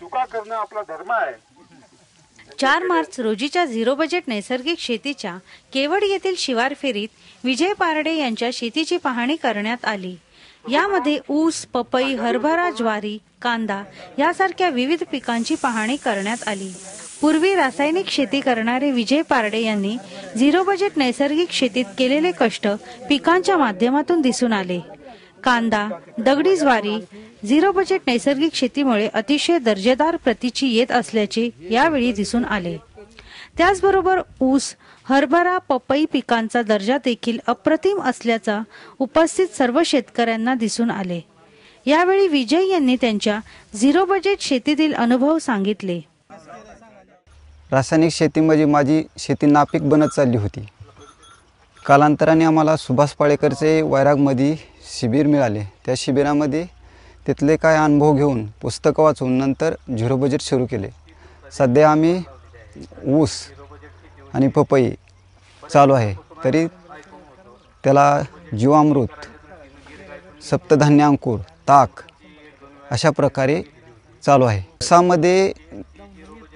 चुका करणं आपला धर्म आहे। 4 मार्च रोजीच्या झिरो बजेट नैसर्गिक शेतीच्या केवड येथील शिवार फेरीत विजय पारडे यांच्या शेतीची पाहणी करण्यात आली। यामध्ये ऊस, पपई, हरभरा, ज्वारी, कांदा यासारख्या विविध पिकांची पाहणी करण्यात आली। पूर्वी रासायनिक शेती करणारे विजय पारडे यांनी झिरो बजेट नैसर्गिक शेतीत केलेले कष्ट पिकांच्या माध्यमातून दिसून आले। कांदा, दगडी ज्वारी झिरो बजेट नैसर्गिक शेतीमुळे अतिशय दर्जेदार प्रतीची येत असल्याचे यावेळी दिसून आले। त्याचबरोबर ऊस, हरभरा, पपई पिकांचा दर्जा देखील अप्रतिम असल्याचा उपस्थित सर्व शेतकऱ्यांना दिसून आले। यावेळी विजय यांनी त्यांच्या झिरो बजेट शेतीतील अनुभव सांगितले। रासायनिक शेतीमध्ये माझी शेती नापीक बनत चालली होती। कालांतराने आम्हाला सुभाष पाळेकरचे वैरागमध्ये शिबिर मिळाले। त्या शिबिरामध्ये तिथले काय अनुभव घेऊन पुस्तकं वाचून नंतर झिरो बजेट सुरू केले। सध्या आम्ही ऊस आणि पपई चालू आहे, तरी त्याला जीवामृत, सप्तधान्य अंकुर, ताक अशा प्रकारे चालू आहे। ऊसामध्ये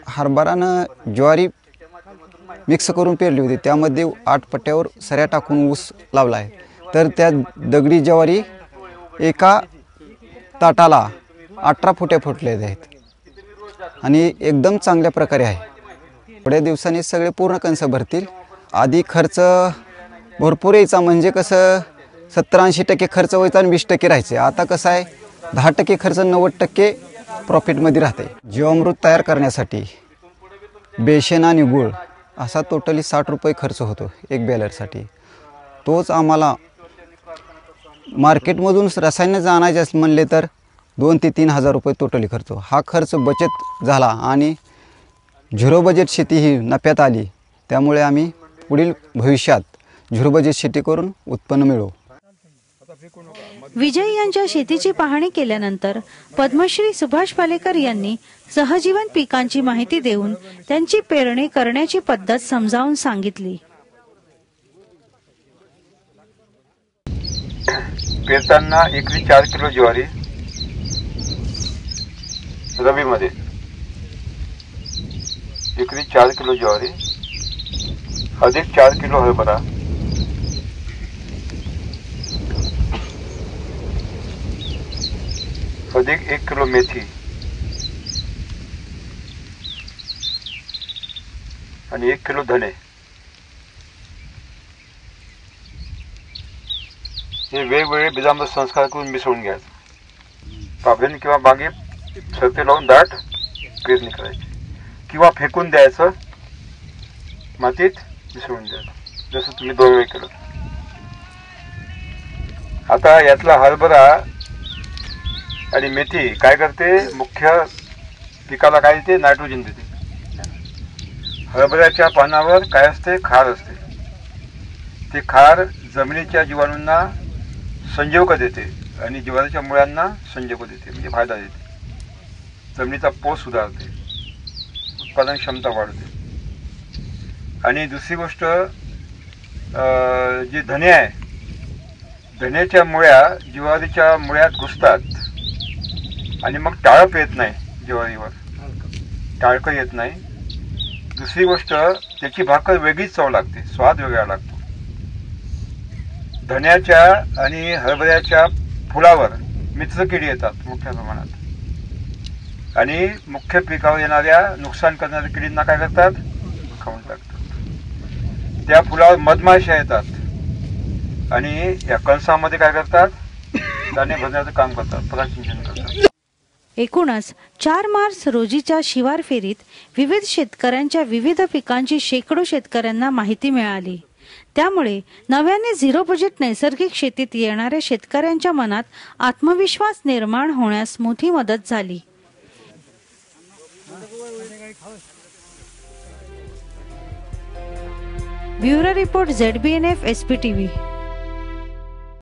हरभरानं ज्वारी मिक्स करून पेरली होती, त्यामध्ये 8 पट्ट्यावर सऱ्या टाकून ऊस लावला आहे। तर त्या दगडी ज्वारी एका ताटाला 18 फुटे फुटले आहेत आणि एकदम चांगल्या प्रकारे आहे। थोड्या दिवसांनी सगळे पूर्ण कणस भरतील। आधी खर्च भरपूर यायचा, म्हणजे कसं 70-80% खर्च व्हायचा आणि 20% राहायचे। आता कसं आहे 10% खर्च 90% प्रॉफिटमध्ये राहते। जीवामृत तयार करण्यासाठी बेसन आणि गूळ असा टोटली 60 रुपये खर्च होतो एक बॅलरसाठी। तोच आम्हाला मार्केटमधून रसायनं आणायचे म्हणले तर 2 ते 3 हजार रुपये टोटली खर्च। हा खर्च बचत झाला आणि झिरो बजेट शेती ही नफ्यात आली। त्यामुळे आम्ही पुढील भविष्यात झिरो बजेट शेती करून उत्पन्न मिळवू। विजय यांच्या शेतीची पाहणी केल्यानंतर पद्मश्री सुभाष पालेकर यांनी सहजीवन पिकांची माहिती देऊन त्यांची पेरणी करण्याची पद्धत समजावून सांगितली। पेरताना एकरी 4 किलो ज्वारी रबी मध्ये, एकरी 4 किलो ज्वारी अधिक 4 किलो हरभरा अधिक 1 किलो मेथी आणि 1 किलो धने हे वेगवेगळे बीजामृत संस्कार करून मिसळून घ्यायचं। पाभेन किंवा बागेत छते लावून दाट पेरणी करायची किंवा फेकून द्यायचं, मातीत मिसळून द्यायचं, जसं तुम्ही 2 वेळ केलं। आता यातला हरभरा आणि मेथी काय करते, मुख्य पिकाला काय देते, नायट्रोजन देते। हरभऱ्याच्या पानावर काय असते, खार असते। ते खार जमिनीच्या जीवाणूंना संजीवक देते आणि जीवाच्या मुळांना संजीवक देते, म्हणजे फायदा देते। जमिनीचा पोत सुधारते, उत्पादन क्षमता वाढते। आणि दुसरी गोष्ट जी धने आहे, धनेच्या मुळ्या ज्वारीच्या मुळ्यात घुसतात आणि मग टाळप येत नाही, ज्वारीवर टाळकं येत नाही। दुसरी गोष्ट त्याची भाकर वेगळीच चव लागते, स्वाद वेगळा लागतो। धन्याच्या आणि हरभऱ्याच्या फुलावर मित्रकिडी येतात मोठ्या प्रमाणात आणि मुख्य पिकावर येणाऱ्या नुकसान करणाऱ्या किडींना काय करतात, खाऊन टाकतात। त्या फुलावर मधमाशा येतात आणि या कणसामध्ये काय करतात, दाणे भरण्याचं काम करतात, परागसिंचन करतात। एकूणच 4 मार्च रोजीच्या शिवार फेरीत विविध शेतकऱ्यांच्या विविध पिकांची शेकडो शेतकऱ्यांना माहिती मिळाली। त्यामुळे नव्याने झिरो बजेट नैसर्गिक शेतीत येणाऱ्या शेतकऱ्यांच्या मनात आत्मविश्वास निर्माण होण्यास मोठी मदत झाली। Bureau report ZBNF SPTV।